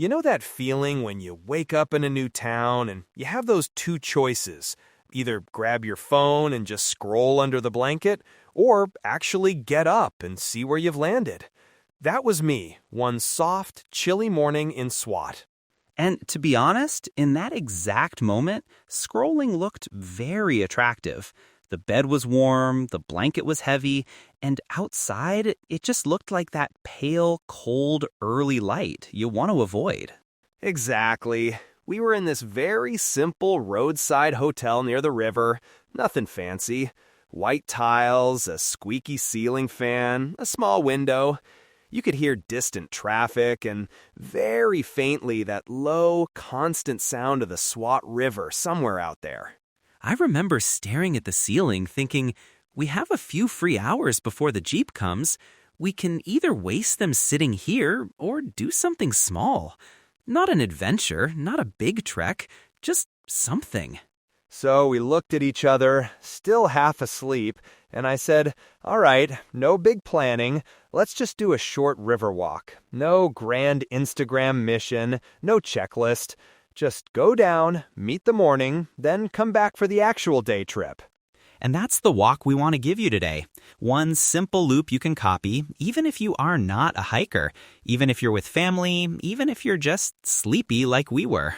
You know that feeling when you wake up in a new town and you have those two choices? Either grab your phone and just scroll under the blanket, or actually get up and see where you've landed. That was me, one soft, chilly morning in Swat. And to be honest, in that exact moment, scrolling looked very attractive. The bed was warm, the blanket was heavy, and outside, it just looked like that pale, cold, early light you want to avoid. Exactly. We were in this very simple roadside hotel near the river. Nothing fancy. White tiles, a squeaky ceiling fan, a small window. You could hear distant traffic and very faintly that low, constant sound of the Swat River somewhere out there. I remember staring at the ceiling thinking, we have a few free hours before the Jeep comes. We can either waste them sitting here or do something small. Not an adventure, not a big trek, just something. So we looked at each other, still half asleep, and I said, all right, no big planning. Let's just do a short river walk. No grand Instagram mission, no checklist. Just go down, meet the morning, then come back for the actual day trip. And that's the walk we want to give you today. One simple loop you can copy, even if you are not a hiker, even if you're with family, even if you're just sleepy like we were.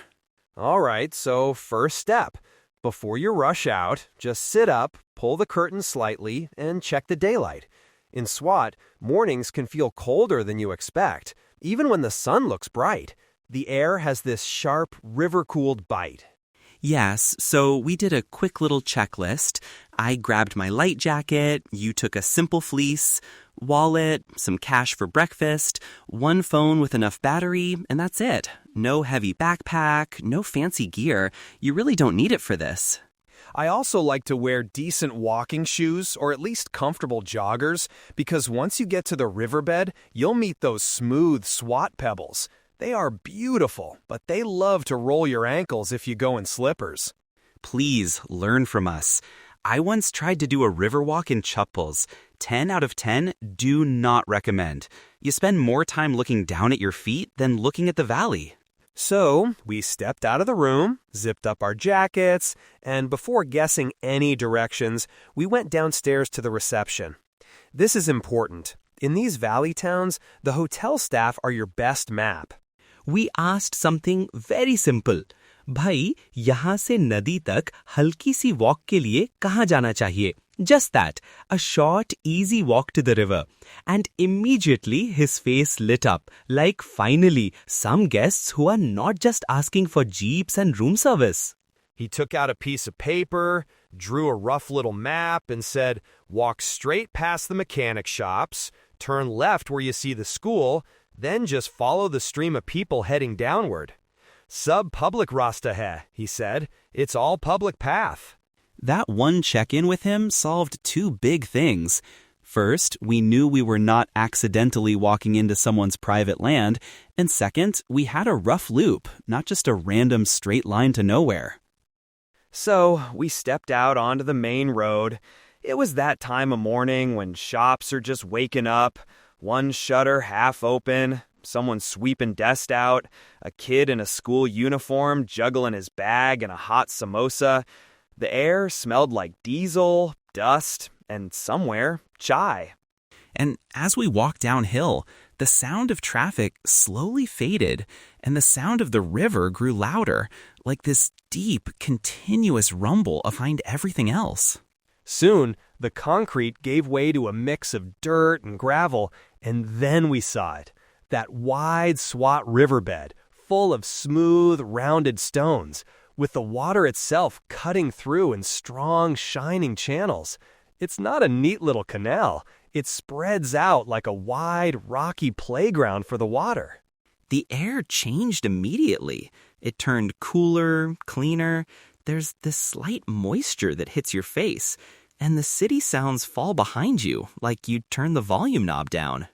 All right, so first step. Before you rush out, just sit up, pull the curtain slightly, and check the daylight. In Swat, mornings can feel colder than you expect, even when the sun looks bright. The air has this sharp, river-cooled bite. Yes, so we did a quick little checklist. I grabbed my light jacket, you took a simple fleece, wallet, some cash for breakfast, one phone with enough battery, and that's it. No heavy backpack, no fancy gear. You really don't need it for this. I also like to wear decent walking shoes or at least comfortable joggers because once you get to the riverbed, you'll meet those smooth Swat pebbles. They are beautiful, but they love to roll your ankles if you go in slippers. Please learn from us. I once tried to do a river walk in chappals. 10 out of 10 do not recommend. You spend more time looking down at your feet than looking at the valley. So we stepped out of the room, zipped up our jackets, and before guessing any directions, we went downstairs to the reception. This is important. In these valley towns, the hotel staff are your best map. We asked something very simple. भाई, यहाँ से नदी तक हल्की सी walk के लिए कहाँ जाना चाहिए? Just that, a short, easy walk to the river. And immediately his face lit up, like finally, some guests who are not just asking for jeeps and room service. He took out a piece of paper, drew a rough little map, and said, walk straight past the mechanic shops, turn left where you see the school, then just follow the stream of people heading downward. Sub-public rasta hai, he said. It's all public path. That one check-in with him solved two big things. First, we knew we were not accidentally walking into someone's private land. And second, we had a rough loop, not just a random straight line to nowhere. So we stepped out onto the main road. It was that time of morning when shops are just waking up, one shutter half open, someone sweeping dust out, a kid in a school uniform juggling his bag and a hot samosa. The air smelled like diesel, dust, and somewhere, chai. And as we walked downhill, the sound of traffic slowly faded, and the sound of the river grew louder, like this deep, continuous rumble behind everything else. Soon, the concrete gave way to a mix of dirt and gravel, and then we saw it. That wide Swat riverbed, full of smooth, rounded stones, with the water itself cutting through in strong, shining channels. It's not a neat little canal. It spreads out like a wide, rocky playground for the water. The air changed immediately. It turned cooler, cleaner. There's this slight moisture that hits your face, and the city sounds fall behind you, like you turn the volume knob down.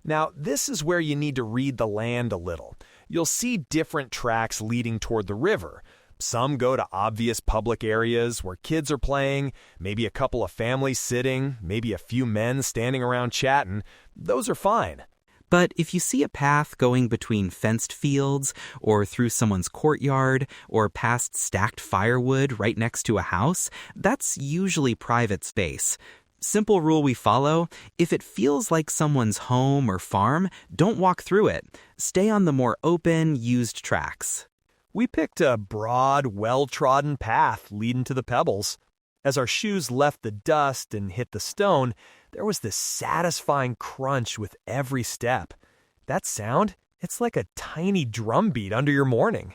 Now, this is where you need to read the land a little. You'll see different tracks leading toward the river. Some go to obvious public areas where kids are playing, maybe a couple of families sitting, maybe a few men standing around chatting. Those are fine. But if you see a path going between fenced fields or through someone's courtyard or past stacked firewood right next to a house, that's usually private space. Simple rule we follow: if it feels like someone's home or farm, don't walk through it. Stay on the more open, used tracks. We picked a broad, well-trodden path leading to the Pebbles. As our shoes left the dust and hit the stone, there was this satisfying crunch with every step. That sound, it's like a tiny drum beat under your morning.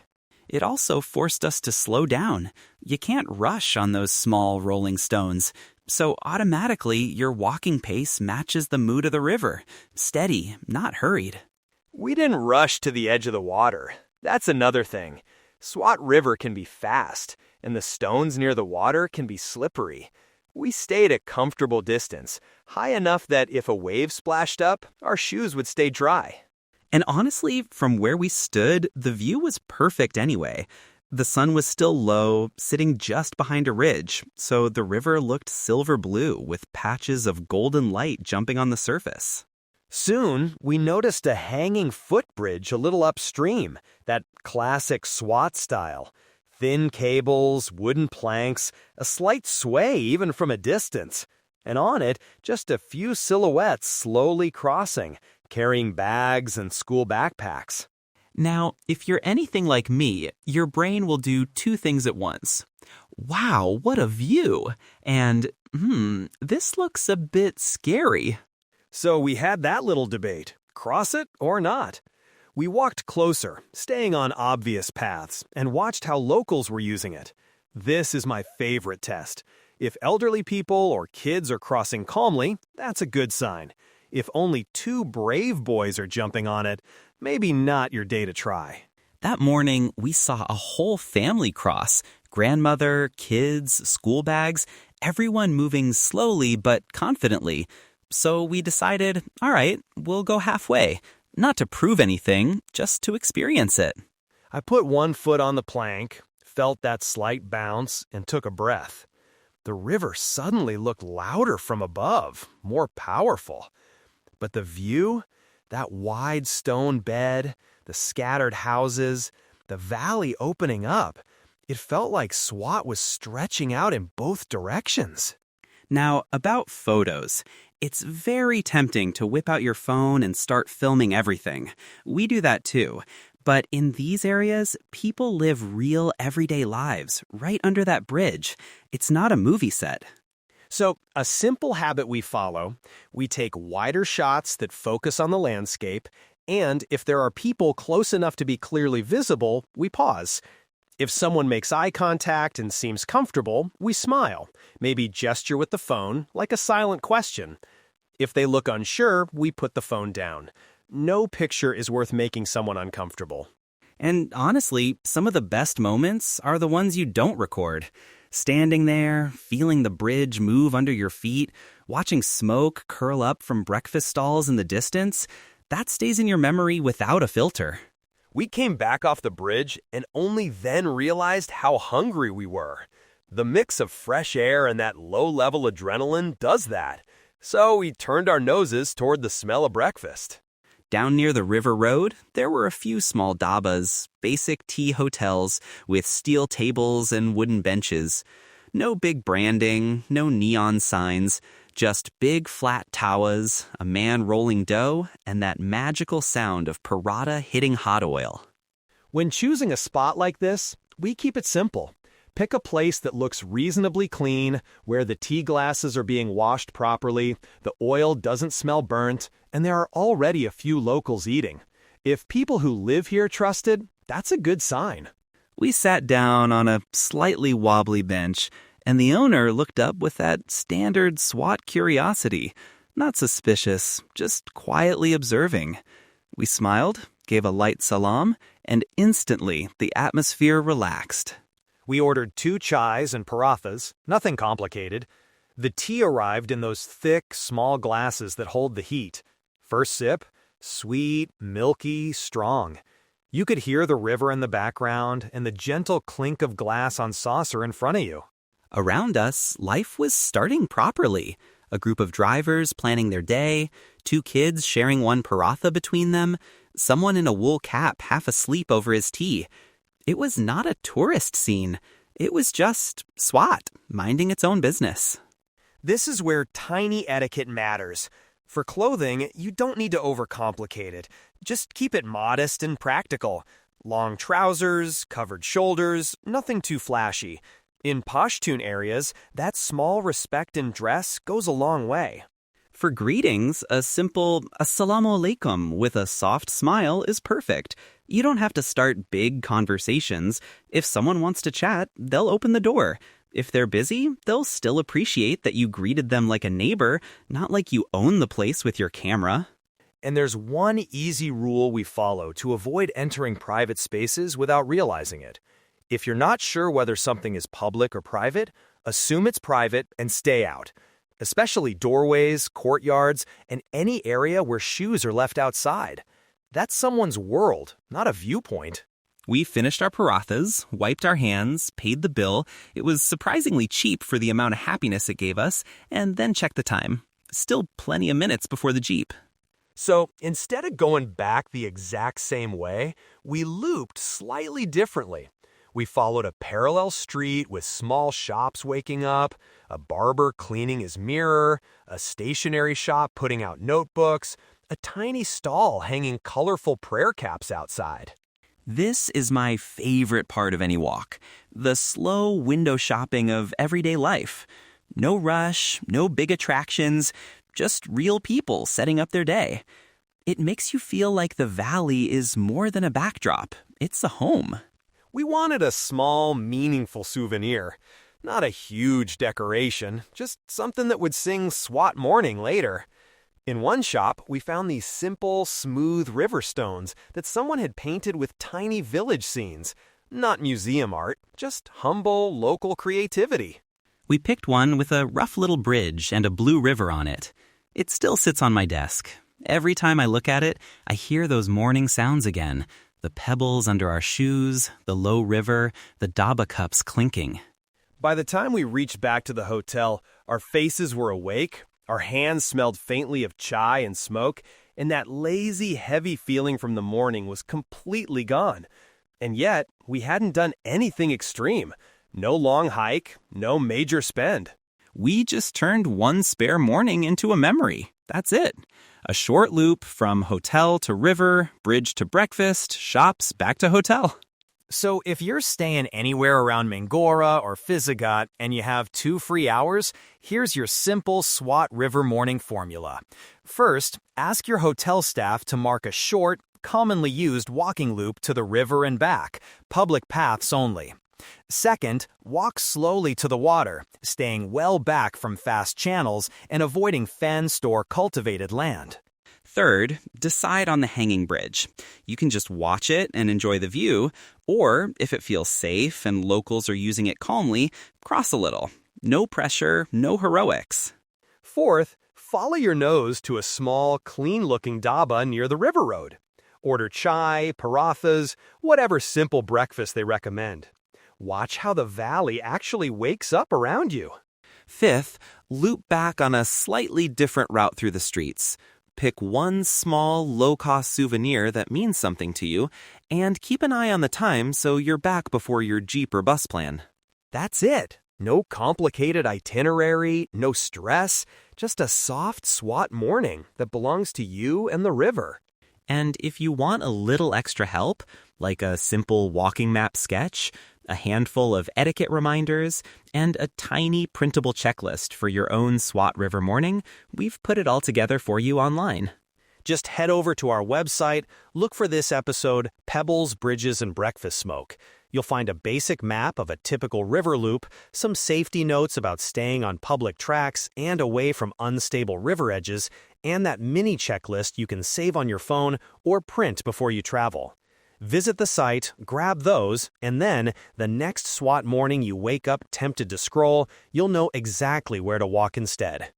It also forced us to slow down. You can't rush on those small rolling stones. So automatically, your walking pace matches the mood of the river. Steady, not hurried. We didn't rush to the edge of the water. That's another thing. Swat River can be fast, and the stones near the water can be slippery. We stayed a comfortable distance, high enough that if a wave splashed up, our shoes would stay dry. And honestly, from where we stood, the view was perfect anyway. The sun was still low, sitting just behind a ridge, so the river looked silver blue with patches of golden light jumping on the surface. Soon, we noticed a hanging footbridge a little upstream, that classic SWAT style. Thin cables, wooden planks, a slight sway even from a distance. And on it, just a few silhouettes slowly crossing, carrying bags and school backpacks. Now, if you're anything like me, your brain will do two things at once. Wow, what a view! And, this looks a bit scary. So we had that little debate, cross it or not. We walked closer, staying on obvious paths, and watched how locals were using it. This is my favorite test. If elderly people or kids are crossing calmly, that's a good sign. If only two brave boys are jumping on it, maybe not your day to try. That morning, we saw a whole family cross. Grandmother, kids, school bags, everyone moving slowly but confidently. So we decided, all right, we'll go halfway. Not to prove anything, just to experience it. I put one foot on the plank, felt that slight bounce, and took a breath. The river suddenly looked louder from above, more powerful. But the view, that wide stone bed, the scattered houses, the valley opening up, it felt like Swat was stretching out in both directions. Now, about photos. It's very tempting to whip out your phone and start filming everything. We do that too. But in these areas, people live real everyday lives right under that bridge. It's not a movie set. So, a simple habit we follow, we take wider shots that focus on the landscape, and if there are people close enough to be clearly visible, we pause. If someone makes eye contact and seems comfortable, we smile, maybe gesture with the phone, like a silent question. If they look unsure, we put the phone down. No picture is worth making someone uncomfortable. And honestly, some of the best moments are the ones you don't record. Standing there, feeling the bridge move under your feet, watching smoke curl up from breakfast stalls in the distance, that stays in your memory without a filter. We came back off the bridge and only then realized how hungry we were. The mix of fresh air and that low-level adrenaline does that. So we turned our noses toward the smell of breakfast. Down near the river road, there were a few small dhabas, basic tea hotels with steel tables and wooden benches. No big branding, no neon signs, just big flat tawas, a man rolling dough, and that magical sound of paratha hitting hot oil. When choosing a spot like this, we keep it simple. Pick a place that looks reasonably clean, where the tea glasses are being washed properly, the oil doesn't smell burnt, and there are already a few locals eating. If people who live here trusted, that's a good sign. We sat down on a slightly wobbly bench, and the owner looked up with that standard SWAT curiosity. Not suspicious, just quietly observing. We smiled, gave a light salam, and instantly the atmosphere relaxed. We ordered 2 chais and parathas, nothing complicated. The tea arrived in those thick, small glasses that hold the heat. First sip, sweet, milky, strong. You could hear the river in the background and the gentle clink of glass on saucer in front of you. Around us, life was starting properly. a group of drivers planning their day, two kids sharing one paratha between them, someone in a wool cap half asleep over his tea. It was not a tourist scene. It was just Swat, minding its own business. This is where tiny etiquette matters. For clothing, you don't need to overcomplicate it. Just keep it modest and practical. Long trousers, covered shoulders, nothing too flashy. In Pashtun areas, that small respect in dress goes a long way. For greetings, a simple Assalamu alaikum with a soft smile is perfect. You don't have to start big conversations. If someone wants to chat, they'll open the door. If they're busy, they'll still appreciate that you greeted them like a neighbor, not like you own the place with your camera. And there's one easy rule we follow to avoid entering private spaces without realizing it. If you're not sure whether something is public or private, assume it's private and stay out. Especially doorways, courtyards, and any area where shoes are left outside. That's someone's world, not a viewpoint. We finished our parathas, wiped our hands, paid the bill. It was surprisingly cheap for the amount of happiness it gave us, and then checked the time. Still plenty of minutes before the jeep. So instead of going back the exact same way, we looped slightly differently. We followed a parallel street with small shops waking up, a barber cleaning his mirror, a stationery shop putting out notebooks, a tiny stall hanging colorful prayer caps outside. This is my favorite part of any walk, the slow window shopping of everyday life. No rush, no big attractions, just real people setting up their day. It makes you feel like the valley is more than a backdrop. It's a home. We wanted a small, meaningful souvenir. Not a huge decoration, just something that would sing Swat Morning later. In one shop, we found these simple, smooth river stones that someone had painted with tiny village scenes. Not museum art, just humble, local creativity. We picked one with a rough little bridge and a blue river on it. It still sits on my desk. Every time I look at it, I hear those morning sounds again. The pebbles under our shoes, the low river, the dhaba cups clinking. By the time we reached back to the hotel, our faces were awake, our hands smelled faintly of chai and smoke, and that lazy, heavy feeling from the morning was completely gone. And yet, we hadn't done anything extreme. No long hike, no major spend. We just turned one spare morning into a memory. That's it. A short loop from hotel to river, bridge to breakfast, shops back to hotel. So if you're staying anywhere around Mangora or Fizagat and you have 2 free hours, here's your simple Swat River morning formula. First, ask your hotel staff to mark a short, commonly used walking loop to the river and back, public paths only. Second, walk slowly to the water, staying well back from fast channels and avoiding fenced or cultivated land. Third, decide on the hanging bridge. You can just watch it and enjoy the view, or if it feels safe and locals are using it calmly, cross a little. No pressure, no heroics. Fourth, follow your nose to a small, clean-looking dhaba near the river road. Order chai, parathas, whatever simple breakfast they recommend. Watch how the valley actually wakes up around you. Fifth, loop back on a slightly different route through the streets. Pick one small, low-cost souvenir that means something to you, and keep an eye on the time so you're back before your Jeep or bus plan. That's it. No complicated itinerary, no stress, just a soft Swat morning that belongs to you and the river. And if you want a little extra help, like a simple walking map sketch, a handful of etiquette reminders, and a tiny printable checklist for your own Swat River morning, we've put it all together for you online. Just head over to our website, look for this episode, Pebbles, Bridges, and Breakfast Smoke. You'll find a basic map of a typical river loop, some safety notes about staying on public tracks and away from unstable river edges, and that mini checklist you can save on your phone or print before you travel. Visit the site, grab those, and then, the next Swat morning you wake up tempted to scroll, you'll know exactly where to walk instead.